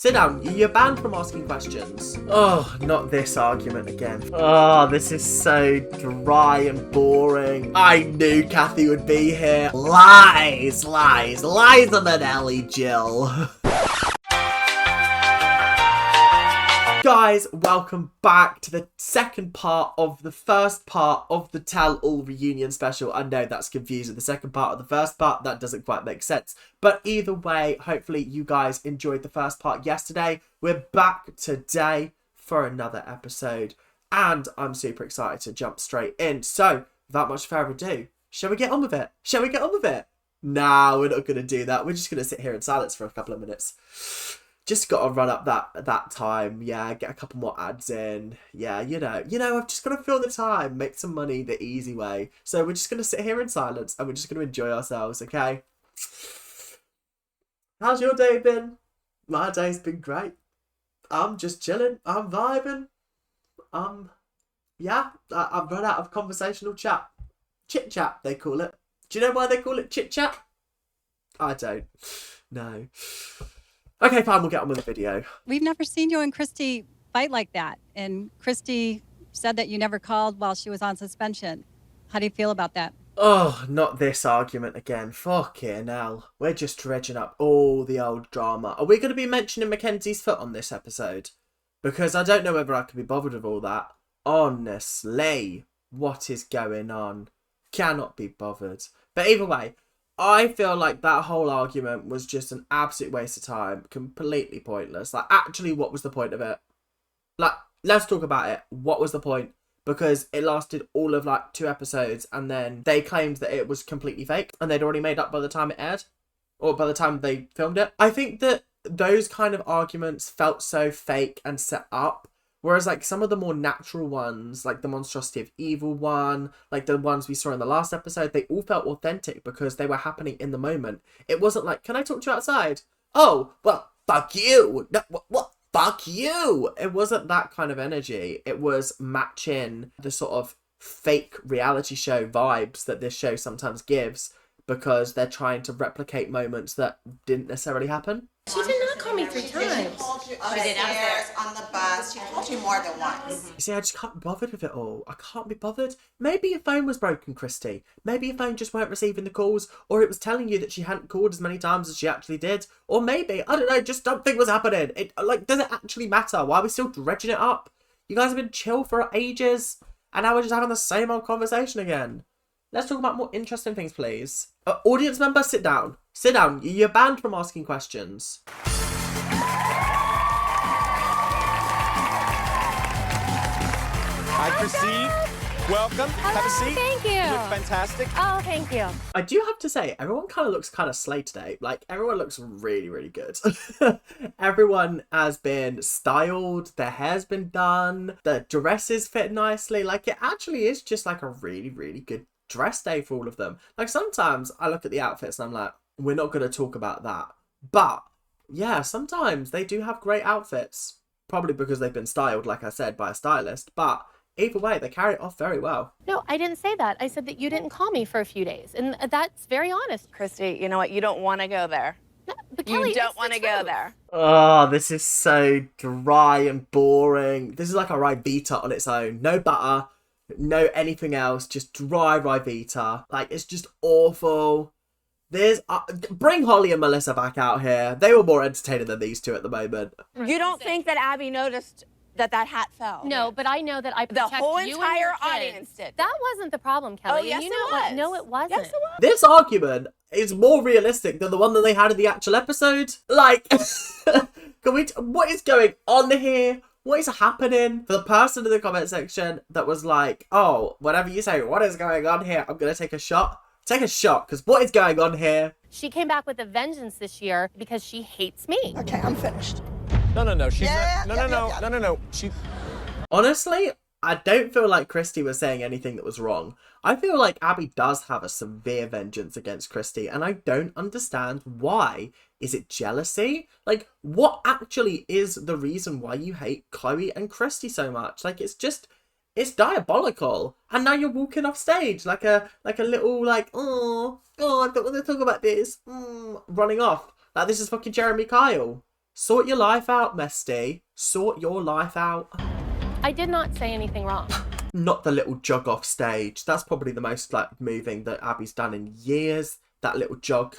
Sit down, you're banned from asking questions. Oh, not this argument again. Oh, this is so dry and boring. I knew Kathy would be here. Lies, lies, lies on an Ellie, Jill. Guys, welcome back to the second part of the first part of the Tell All reunion special. I know that's confusing. The second part of the first part, that doesn't quite make sense. But either way, hopefully you guys enjoyed the first part yesterday. We're back today for another episode. And I'm super excited to jump straight in. So, without much further ado, shall we get on with it? Shall we get on with it? Nah, we're not going to do that. We're just going to sit here in silence for a couple of minutes. Just got to run up that time. Yeah, get a couple more ads in. Yeah, you know, I've just got to fill the time, make some money the easy way. So we're just going to sit here in silence and we're just going to enjoy ourselves, okay? How's your day been? My day's been great. I'm just chilling. I'm vibing. Yeah, I've run out of conversational chat. Chit chat, they call it. Do you know why they call it chit chat? I don't. No. Okay, fine, we'll get on with the video. We've never seen you and CHRISTI fight like that. And CHRISTI said that you never called while she was on suspension. How do you feel about that? Oh, not this argument again. Fucking hell. We're just dredging up all the old drama. Are we going to be mentioning Mackenzie's foot on this episode? Because I don't know whether I can be bothered with all that. Honestly, what is going on? Cannot be bothered. But either way, I feel like that whole argument was just an absolute waste of time. Completely pointless. Like, actually, what was the point of it? Like, let's talk about it. What was the point? Because it lasted all of, like, 2 episodes, and then they claimed that it was completely fake, and they'd already made up by the time it aired. Or by the time they filmed it. I think that those kind of arguments felt so fake and set up. Whereas, like, some of the more natural ones, like the Monstrosity of Evil one, like the ones we saw in the last episode, they all felt authentic because they were happening in the moment. It wasn't like, can I talk to you outside? Oh, well, fuck you. No, what? Fuck you. It wasn't that kind of energy. It was matching the sort of fake reality show vibes that this show sometimes gives because they're trying to replicate moments that didn't necessarily happen. She did not call me 3 times. She called you upstairs on the bus. She called you more than once. You see, I just can't be bothered with it all. I can't be bothered. Maybe your phone was broken, CHRISTI. Maybe your phone just weren't receiving the calls, or it was telling you that she hadn't called as many times as she actually did. Or maybe, I don't know, just something was happening. Does it actually matter? Why are we still dredging it up? You guys have been chill for ages, and now we're just having the same old conversation again. Let's talk about more interesting things, please. Audience member, sit down. Sit down. You're banned from asking questions. Hi, CHRISTI. Welcome. Have a seat. Thank you. You look fantastic. Oh, thank you. I do have to say, everyone kind of looks kind of slay today. Like, everyone looks really, really good. Everyone has been styled. Their hair's been done. The dresses fit nicely. Like, it actually is just like a really, really good dress day for all of them. Like, sometimes I look at the outfits and I'm like, we're not going to talk about that. But yeah, sometimes they do have great outfits, probably because they've been styled, like I said, by a stylist. But either way, they carry it off very well. No, I didn't say that. I said that you didn't call me for a few days. And that's very honest. CHRISTI, you know what? You don't want to go there. No, but Kelly, You don't it's the want to go truth. there. Oh, this is so dry and boring. This is like a Ribena on its own. No butter, no anything else, just dry Ribena. Like, it's just awful. There's bring Holly and Melissa back out here. They were more entertaining than these two at the moment. You don't think that Abby noticed that hat fell? No, but I know that I The protect whole you and entire your kids. audience did. That wasn't the problem, Kelly. Oh, yes, and you know it what? was. No, it wasn't. Yes, it was. This argument is more realistic than the one that they had in the actual episode. Like, what is going on here? What is happening? For the person in the comment section that was like, oh, whatever you say, what is going on here? I'm going to take a shot. Take a shot, because what is going on here? She came back with a vengeance this year because she hates me. Okay, I'm finished. No. She's Yeah, not. No. She. Honestly, I don't feel like CHRISTI was saying anything that was wrong. I feel like Abby does have a severe vengeance against CHRISTI, and I don't understand why. Is it jealousy? Like, what actually is the reason why you hate Chloe and CHRISTI so much? Like, it's diabolical. And now you're walking off stage like a little, like, oh, I don't want to talk about this. Running off. Like, this is fucking Jeremy Kyle. Sort your life out, Misty. Sort your life out. I did not say anything wrong. Not the little jog off stage. That's probably the most like moving that Abby's done in years. That little jog.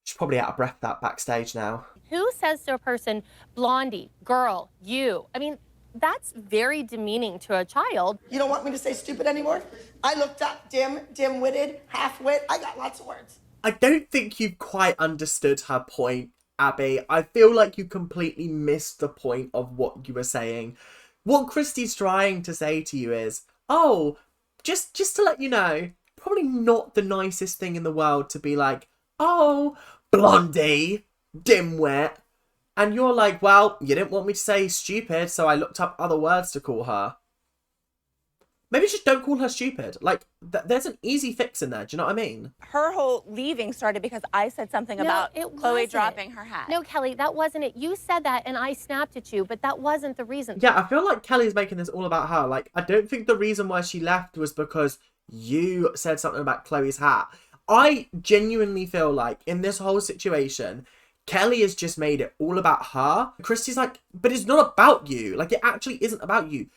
She's probably out of breath that backstage now. Who says to a person, blondie, girl, you? I mean, that's very demeaning to a child. You don't want me to say stupid anymore? I looked up dim-witted, half-wit. I got lots of words. I don't think you've quite understood her point, Abby. I feel like you completely missed the point of what you were saying. What Christy's trying to say to you is, oh, just to let you know, probably not the nicest thing in the world to be like, oh, blondie, dimwit. And you're like, well, you didn't want me to say stupid, so I looked up other words to call her. Maybe just don't call her stupid. Like, there's an easy fix in there. Do you know what I mean? Her whole leaving started because I said something about Chloe dropping her hat. No, Kelly, that wasn't it. You said that and I snapped at you, but that wasn't the reason. Yeah, I feel like Kelly's making this all about her. Like, I don't think the reason why she left was because you said something about Chloe's hat. I genuinely feel like in this whole situation, Kelly has just made it all about her. Christy's like, but it's not about you. Like, it actually isn't about you.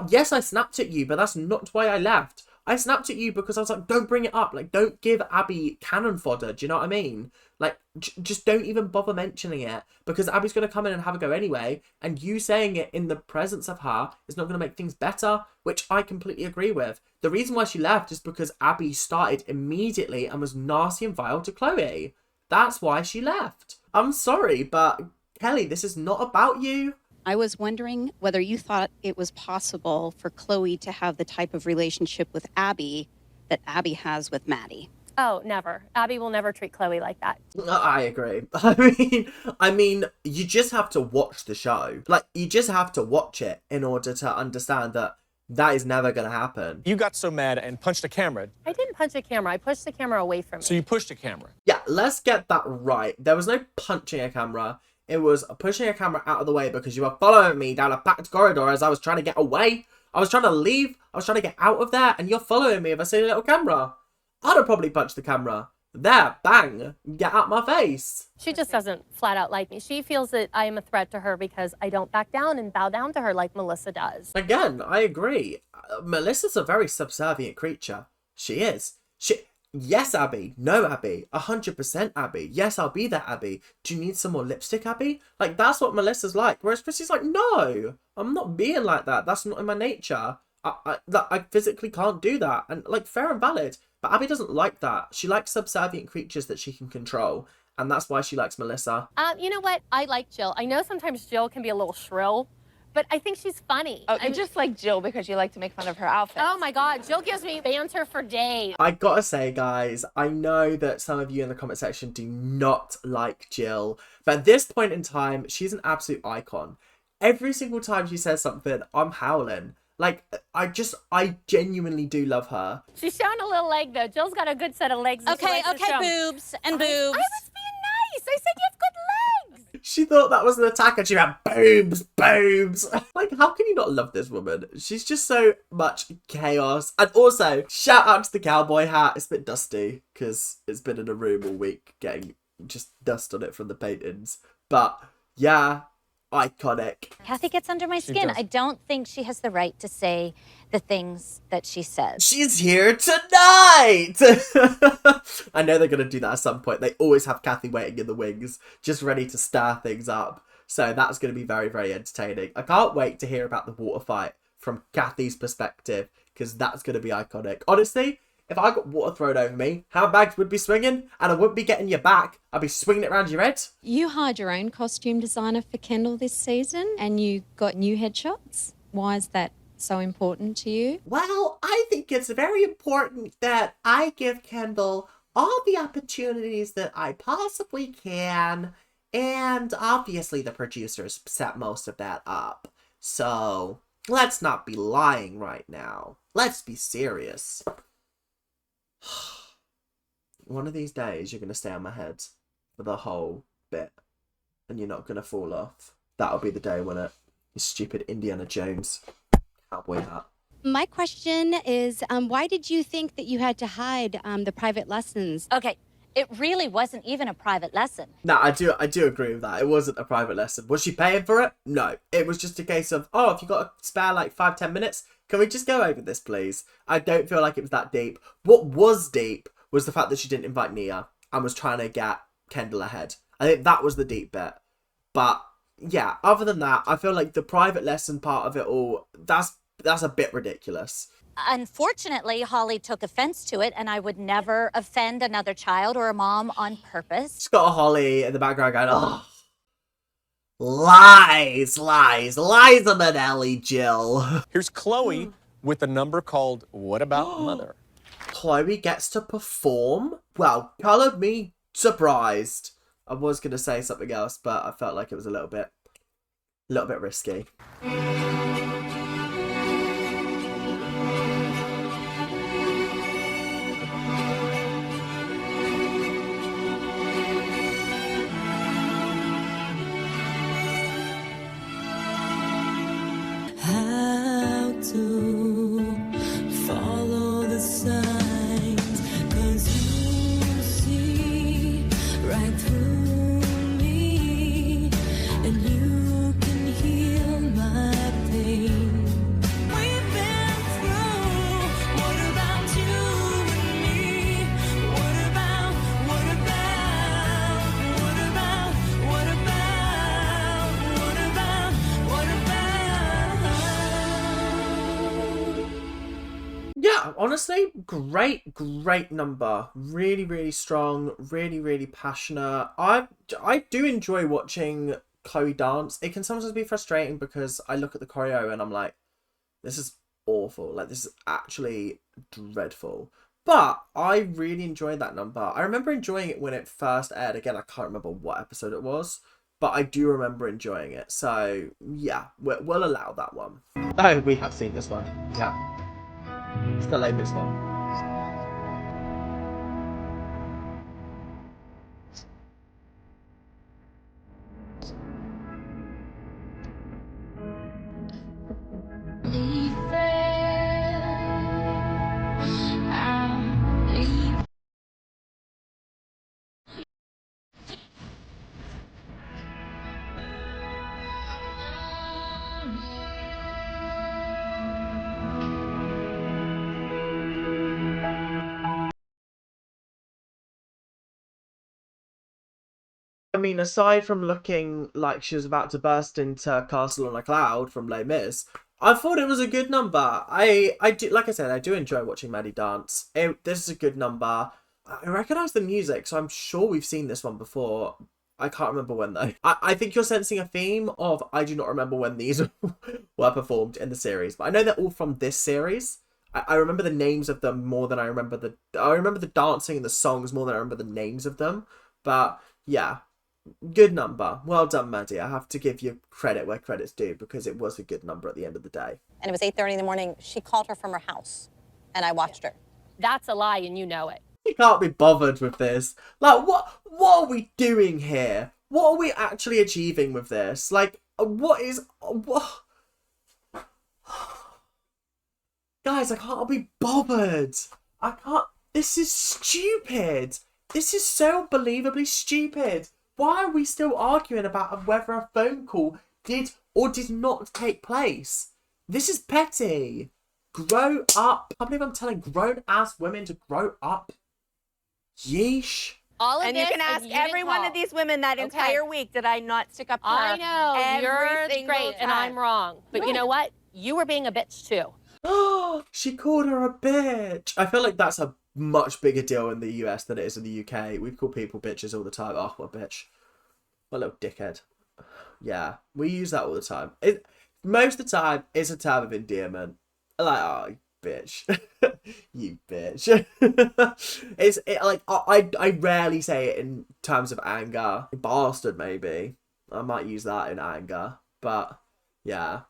Yes, I snapped at you, but that's not why I left. I snapped at you because I was like, don't bring it up. Like, don't give Abby cannon fodder. Do you know what I mean? Like, just don't even bother mentioning it because Abby's going to come in and have a go anyway. And you saying it in the presence of her is not going to make things better, which I completely agree with. The reason why she left is because Abby started immediately and was nasty and vile to Chloe. That's why she left. I'm sorry, but Kelly, this is not about you. I was wondering whether you thought it was possible for Chloe to have the type of relationship with Abby that Abby has with Maddie. Oh, never. Abby will never treat Chloe like that. I agree. I mean, you just have to watch the show. Like, you just have to watch it in order to understand that that is never going to happen. You got so mad and punched a camera. I didn't punch a camera. I pushed the camera away from me. So you pushed a camera. Yeah, let's get that right. There was no punching a camera. It was pushing a camera out of the way because you were following me down a packed corridor as I was trying to get away. I was trying to leave. I was trying to get out of there. And you're following me with a silly little camera. I'd have probably punched the camera. There, bang, get out my face. She just doesn't flat out like me. She feels that I am a threat to her because I don't back down and bow down to her like Melissa does. Again, I agree. Melissa's a very subservient creature. She is. Yes, Abby. No, Abby. 100% Abby. Yes, I'll be there, Abby. Do you need some more lipstick, Abby? Like, that's what Melissa's like. Whereas Chrissy's like, no, I'm not being like that. That's not in my nature. I physically can't do that. And, like, fair and valid. But Abby doesn't like that. She likes subservient creatures that she can control. And that's why she likes Melissa. You know what? I like Jill. I know sometimes Jill can be a little shrill, but I think she's funny. Oh, you just like Jill because you like to make fun of her outfit. Oh my God, Jill gives me banter for days. I gotta say, guys, I know that some of you in the comment section do not like Jill. But at this point in time, she's an absolute icon. Every single time she says something, I'm howling. Like, I genuinely do love her. She's showing a little leg, though. Jill's got a good set of legs. Okay, boobs and boobs. I was being nice. I said you have good legs. She thought that was an attack and she went, boobs, boobs. Like, how can you not love this woman? She's just so much chaos. And also, shout out to the cowboy hat. It's a bit dusty because it's been in a room all week getting just dust on it from the paintings. But, yeah. Iconic. Kathy gets under my skin. I don't think she has the right to say the things that she says. She's here tonight! I know they're going to do that at some point. They always have Kathy waiting in the wings, just ready to stir things up. So that's going to be very, very entertaining. I can't wait to hear about the water fight from Kathy's perspective, because that's going to be iconic. Honestly, if I got water thrown over me, handbags would be swinging, and I wouldn't be getting your back. I'd be swinging it around your head. You hired your own costume designer for Kendall this season, and you got new headshots. Why is that so important to you? Well, I think it's very important that I give Kendall all the opportunities that I possibly can, and obviously the producers set most of that up. So, let's not be lying right now. Let's be serious. One of these days, you're going to stay on my head for the whole bit, and you're not going to fall off. That'll be the day, won't it? You stupid Indiana Jones cowboy hat. My question is, why did you think that you had to hide the private lessons? Okay, It really wasn't even a private lesson. No, I do agree with that. It wasn't a private lesson. Was she paying for it? No. It was just a case of, oh, if you got a spare like 5-10 minutes, can we just go over this, please? I don't feel like it was that deep. What was deep was the fact that she didn't invite Nia and was trying to get Kendall ahead. I think that was the deep bit. But yeah, other than that, I feel like the private lesson part of it all, that's a bit ridiculous. Unfortunately, Holly took offense to it, and I would never offend another child or a mom on purpose. She's got a Holly in the background going, oh, lies on that alley, Jill. Here's Chloe with a number called What About Mother? Chloe gets to perform? Well, coloured me surprised. I was going to say something else, but I felt like it was a little bit risky. How to follow the signs, 'cause you see right through me, and you can heal my pain. We've been through. What about you and me? What about Yeah, honestly, great number. Really, really strong. Really, really passionate. I do enjoy watching Chloe dance. It can sometimes be frustrating because I look at the choreo and I'm like, this is awful. Like, this is actually dreadful. But I really enjoyed that number. I remember enjoying it when it first aired. Again, I can't remember what episode it was, but I do remember enjoying it. So yeah, we'll allow that one. Oh, we have seen this one. Yeah. It's the latest one. I mean, aside from looking like she was about to burst into Castle on a Cloud from Les Mis, I thought it was a good number. I do, like I said, I do enjoy watching Maddie dance. This is a good number. I recognise the music, so I'm sure we've seen this one before. I can't remember when though. I think you're sensing a theme of I do not remember when these were performed in the series, but I know they're all from this series. I remember the names of them more than I remember the dancing and the songs more than I remember the names of them. But yeah. Good number. Well done, Maddie. I have to give you credit where credit's due because it was a good number at the end of the day. And it was 8:30 in the morning. She called her from her house, and I watched her. That's a lie, and you know it. You can't be bothered with this. Like, what are we doing here? What are we actually achieving with this? Like, what? Guys, I can't be bothered. I can't. This is stupid. This is so unbelievably stupid. Why are we still arguing about whether a phone call did or did not take place? This is petty. Grow up. I can't believe I'm telling grown-ass women to grow up. Yeesh. All of and this, you can ask every one of these women that entire week, did I not stick up for her? I know. Every You're single great, and time. I'm wrong. But you know what? You were being a bitch, too. Oh, she called her a bitch. I feel like that's a much bigger deal in the US than it is in the UK. We call people bitches all the time. Oh, what a bitch. What a little dickhead. Yeah, we use that all the time. Most of the time, it's a term of endearment. Like, oh, you bitch. You bitch. I rarely say it in terms of anger. Bastard, maybe. I might use that in anger. But, yeah.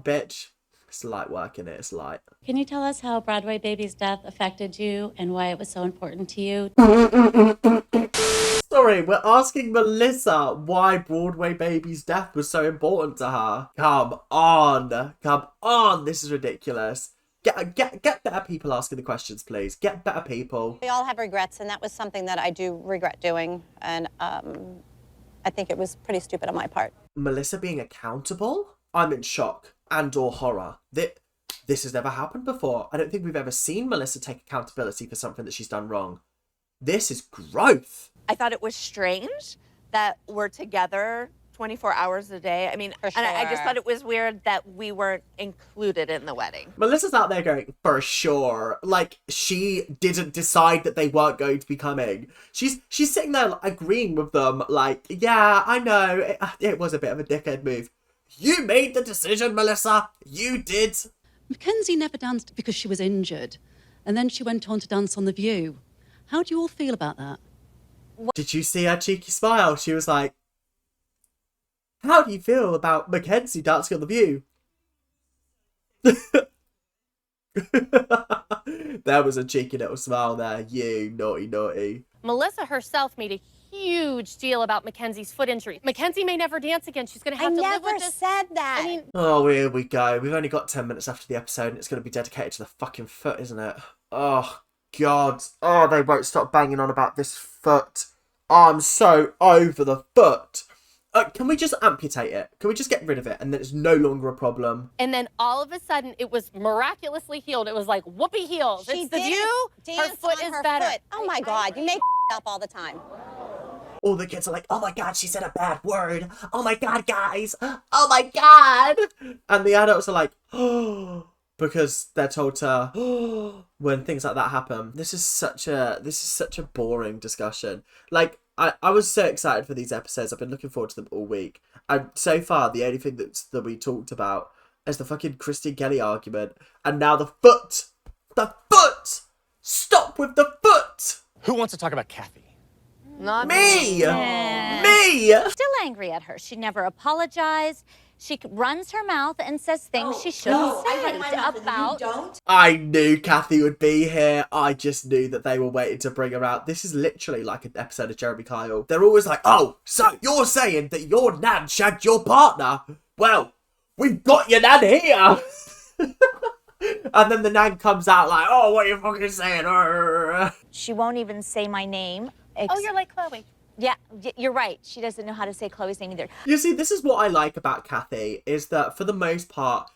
Bitch. It's light work, innit? It's light. Can you tell us how Broadway Baby's death affected you and why it was so important to you? Sorry, we're asking Melissa why Broadway Baby's death was so important to her. Come on. Come on. This is ridiculous. Get better people asking the questions, please. Get better people. We all have regrets, and that was something that I do regret doing. And I think it was pretty stupid on my part. Melissa being accountable? I'm in shock and or horror. This has never happened before. I don't think we've ever seen Melissa take accountability for something that she's done wrong. This is growth. I thought it was strange that we're together 24 hours a day. I mean, For and I just sure. thought it was weird that we weren't included in the wedding. Melissa's out there going, for sure. Like, she didn't decide that they weren't going to be coming. She's sitting there agreeing with them, like, yeah, I know, it was a bit of a dickhead move. You made the decision, Melissa. You did. Mackenzie never danced because she was injured, and then she went on to dance on The View. How do you all feel about that? Did you see her cheeky smile? She was like, how do you feel about Mackenzie dancing on The View? There was a cheeky little smile there. You naughty. Melissa herself made a huge deal about Mackenzie's foot injury. Mackenzie may never dance again. She's going to have to live with this. said that. I mean, Oh, here we go. We've only got 10 minutes after the episode and it's going to be dedicated to the fucking foot, isn't it? Oh, God. Oh, they won't stop banging on about this foot. I'm so over the foot. Can we just amputate it? Can we just get rid of it and then it's no longer a problem? and then all of a sudden, it was miraculously healed. It was like whoopee heals. She It's The did View. Her dance foot on is her better. foot. Oh my God, you make up all the time. All the kids are like, oh my God, she said a bad word. Oh my God, guys. Oh my God. And the adults are like, oh, because they're told to, oh, when things like that happen. This is such a boring discussion. Like, I was so excited for these episodes. I've been looking forward to them all week. And so far, the only thing that we talked about is the fucking CHRISTI Kelly argument. And now the foot. The foot. Stop with the foot. Who wants to talk about Kathy? Not Me. Yeah. Me. Still angry at her. She never apologized. She runs her mouth and says things she shouldn't say about. I knew Kathy would be here. I just knew that they were waiting to bring her out. This is literally like an episode of Jeremy Kyle. They're always like, oh, so you're saying that your nan shagged your partner? Well, we've got your nan here. And then the nan comes out like, oh, what are you fucking saying? She won't even say my name. Oh, you're like Chloe. Yeah, you're right. She doesn't know how to say Chloe's name either. You see, this is what I like about Kathy, is that for the most part,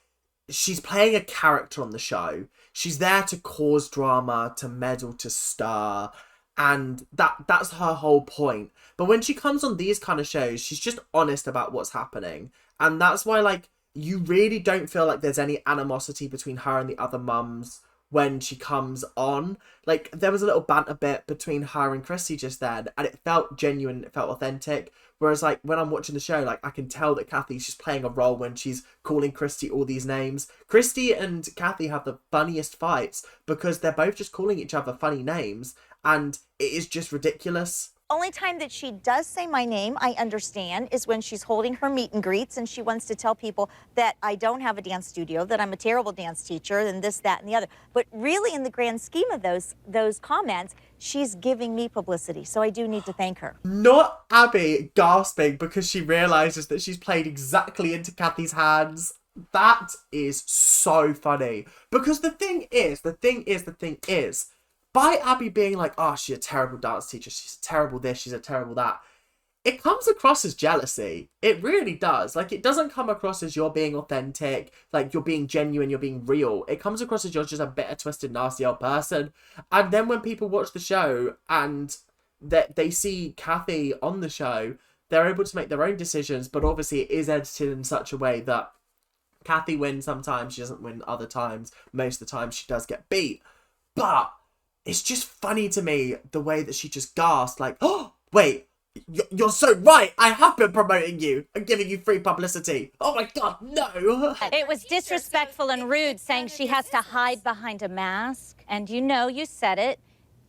she's playing a character on the show. She's there to cause drama, to meddle, to stir, and that's her whole point. But when she comes on these kind of shows, she's just honest about what's happening. And that's why, like, you really don't feel like there's any animosity between her and the other mums when she comes on. Like, there was a little banter bit between her and CHRISTI just then, and it felt genuine, it felt authentic. Whereas, like, when I'm watching the show, like, I can tell that Kathy's just playing a role when she's calling CHRISTI all these names. CHRISTI and Kathy have the funniest fights because they're both just calling each other funny names, and it is just ridiculous. Only time that she does say my name, I understand, is when she's holding her meet and greets and she wants to tell people that I don't have a dance studio, that I'm a terrible dance teacher, and this, that, and the other. But really, in the grand scheme of those comments, she's giving me publicity. So I do need to thank her. Not Abby gasping because she realises that she's played exactly into Kathy's hands. That is so funny. Because the thing is, by Abby being like, oh, she's a terrible dance teacher, she's a terrible this, she's a terrible that, it comes across as jealousy. It really does. Like, it doesn't come across as you're being authentic, like you're being genuine, you're being real. It comes across as you're just a bitter, twisted, nasty old person. And then when people watch the show and they see Kathy on the show, they're able to make their own decisions, but obviously it is edited in such a way that Kathy wins sometimes, she doesn't win other times. Most of the time she does get beat. But it's just funny to me the way that she just gasped, like, oh, wait, you're so right. I have been promoting you and giving you free publicity. Oh my God, no. It was disrespectful and rude saying she has to hide behind a mask. And you know, you said it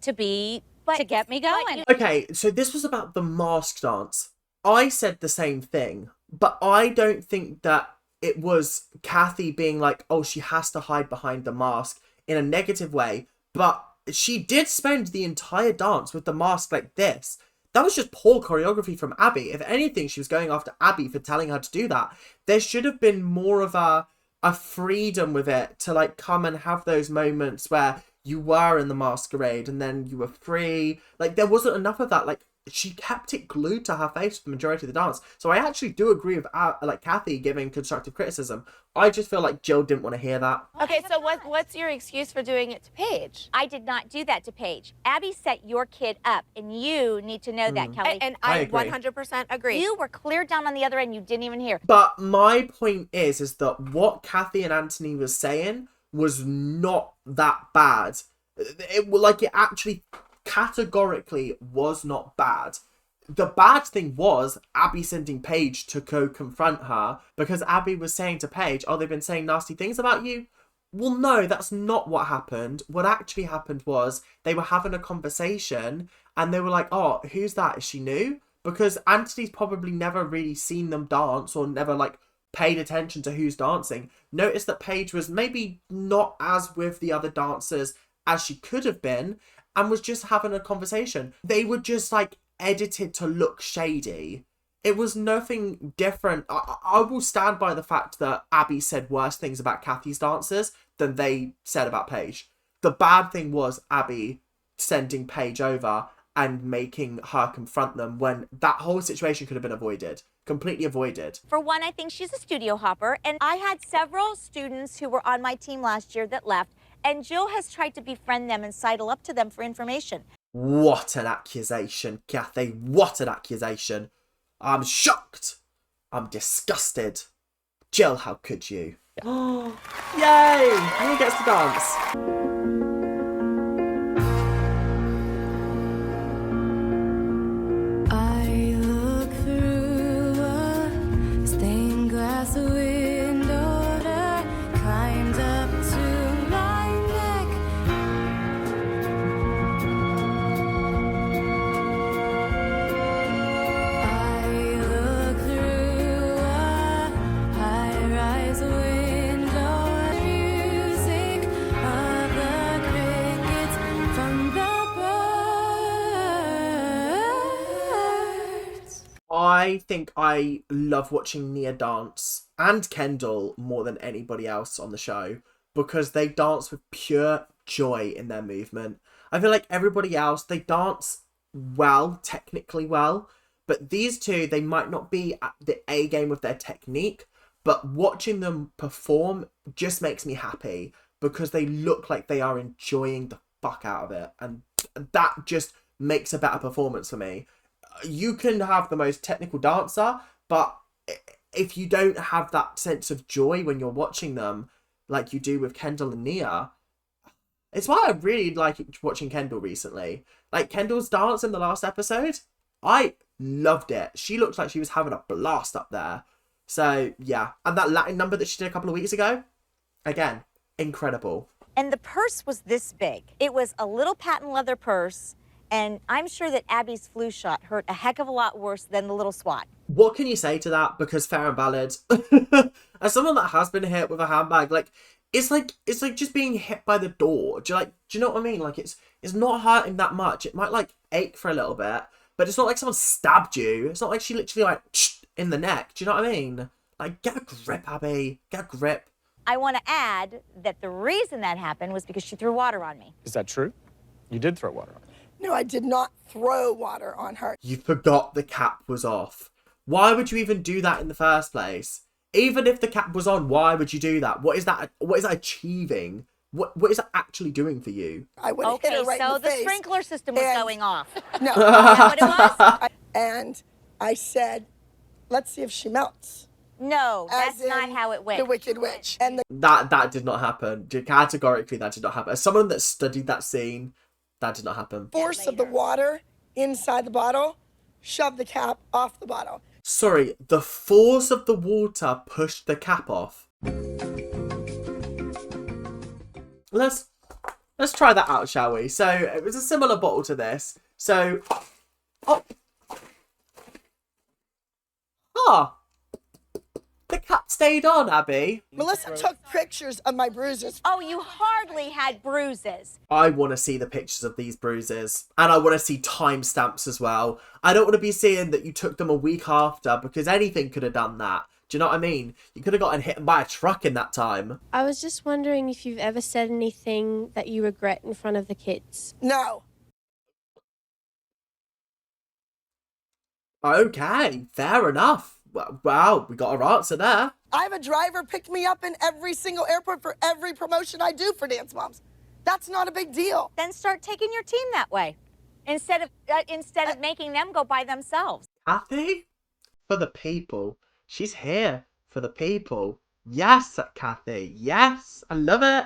to get me going. Okay, so this was about the mask dance. I said the same thing, but I don't think that it was Kathy being like, oh, she has to hide behind the mask in a negative way, but she did spend the entire dance with the mask like this. That was just poor choreography from Abby. If anything, she was going after Abby for telling her to do that. There should have been more of a a freedom with it to like come and have those moments where you were in the masquerade and then you were free. Like there wasn't enough of that. Like she kept it glued to her face for the majority of the dance. So I actually do agree with like Kathy giving constructive criticism. I just feel like Jill didn't want to hear that. Okay, so what's your excuse for doing it to Paige? I did not do that to Paige. Abby set your kid up, and you need to know that, Kelly. And I I agree. 100% agree. You were clear down on the other end. You didn't even hear. But my point is that what Kathy and Anthony was saying was not that bad. It actually categorically was not bad. The bad thing was Abby sending Paige to go confront her because Abby was saying to Paige, oh, they've been saying nasty things about you. Well, no, that's not what happened. What actually happened was they were having a conversation and they were like, oh, who's that? Is she new? Because Anthony's probably never really seen them dance or never like paid attention to who's dancing. Noticed that Paige was maybe not as with the other dancers as she could have been and was just having a conversation. They were just like edited to look shady. It was nothing different. I will stand by the fact that Abby said worse things about Kathy's dancers than they said about Paige. The bad thing was Abby sending Paige over and making her confront them when that whole situation could have been avoided. Completely avoided. For one, I think she's a studio hopper, and I had several students who were on my team last year that left, and Jill has tried to befriend them and sidle up to them for information. What an accusation, Kathy. What an accusation. I'm shocked. I'm disgusted. Jill, how could you? Yay! Who gets to dance? I look through a stained glass window that climbs up to my neck. I look through a high-rise window, music of the crickets from the birds. I think I love watching Nia dance and Kendall more than anybody else on the show because they dance with pure joy in their movement. I feel like everybody else, they dance well, technically well, but these two, they might not be at the A game with their technique, but watching them perform just makes me happy because they look like they are enjoying the fuck out of it, and that just makes a better performance for me. You can have the most technical dancer, but if you don't have that sense of joy when you're watching them, like you do with Kendall and Nia, it's why I really like watching Kendall recently. Like Kendall's dance in the last episode, I loved it. She looked like she was having a blast up there. So yeah, and that Latin number that she did a couple of weeks ago, again, incredible. And the purse was this big. It was a little patent leather purse, and I'm sure that Abby's flu shot hurt a heck of a lot worse than the little swat. What can you say to that? Because fair and valid. As someone that has been hit with a handbag, like it's like just being hit by the door. Do you know what I mean? Like it's not hurting that much. It might like ache for a little bit, but it's not like someone stabbed you. It's not like she literally like in the neck. Do you know what I mean? Like get a grip, Abby. Get a grip. I want to add that the reason that happened was because she threw water on me. Is that true? You did throw water on her. No, I did not throw water on her. You forgot the cap was off. Why would you even do that in the first place? Even if the cap was on, why would you do that? What is that achieving? What is that actually doing for you? I would have hit her right in the face. Sprinkler system was going off. No. Is that what it was? And I said, let's see if she melts. No, As that's not in how it went. The Wicked Witch. And That did not happen. Categorically, that did not happen. As someone that studied that scene, that did not happen. force of the water inside the bottle shoved the cap off the bottle. Sorry, the force of the water pushed the cap off. Let's try that out, shall we? So it was a similar bottle to this. So, the cap stayed on, Abby. Melissa took pictures of my bruises. Oh, you hardly had bruises. I want to see the pictures of these bruises. And I want to see timestamps as well. I don't want to be seeing that you took them a week after, because anything could have done that. Do you know what I mean? You could have gotten hit by a truck in that time. I was just wondering if you've ever said anything that you regret in front of the kids. No. Okay, fair enough. Wow, we got our answer there. I have a driver pick me up in every single airport for every promotion I do for Dance Moms. That's not a big deal. Then start taking your team that way, instead of making them go by themselves. Kathy? For the people. She's here for the people. Yes, Kathy. Yes, I love it.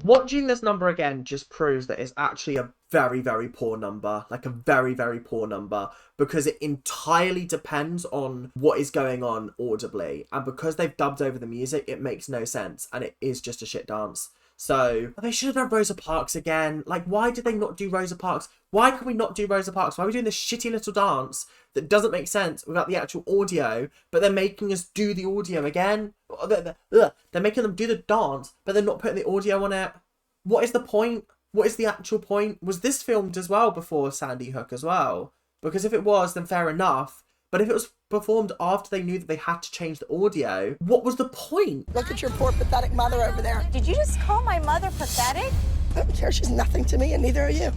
Watching this number again just proves that it's actually a very, very poor number. Like a very, very poor number. Because it entirely depends on what is going on audibly. And because they've dubbed over the music, it makes no sense. And it is just a shit dance. So, they should have done Rosa Parks again. Like, why did they not do Rosa Parks? Why can we not do Rosa Parks? Why are we doing this shitty little dance that doesn't make sense without the actual audio, but they're making us do the audio again? They're making them do the dance, but they're not putting the audio on it. What is the point? What is the actual point? Was this filmed as well before Sandy Hook as well? Because if it was, then fair enough. But if it was performed after they knew that they had to change the audio, what was the point? Look at your poor pathetic mother over there. Did you just call my mother pathetic? I don't care. She's nothing to me, and neither are you.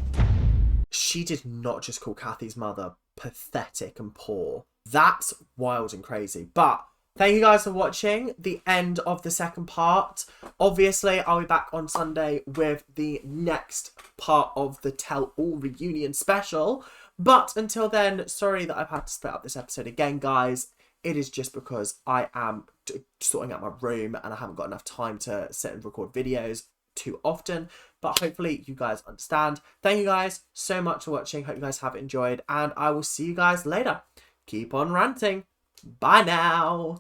She did not just call Kathy's mother pathetic and poor. That's wild and crazy. But thank you guys for watching the end of the second part. Obviously, I'll be back on Sunday with the next part of the Tell All reunion special. But until then, sorry that I've had to split up this episode again, guys. It is just because I am sorting out my room and I haven't got enough time to sit and record videos too often. But hopefully you guys understand. Thank you guys so much for watching. Hope you guys have enjoyed. And I will see you guys later. Keep on ranting. Bye now.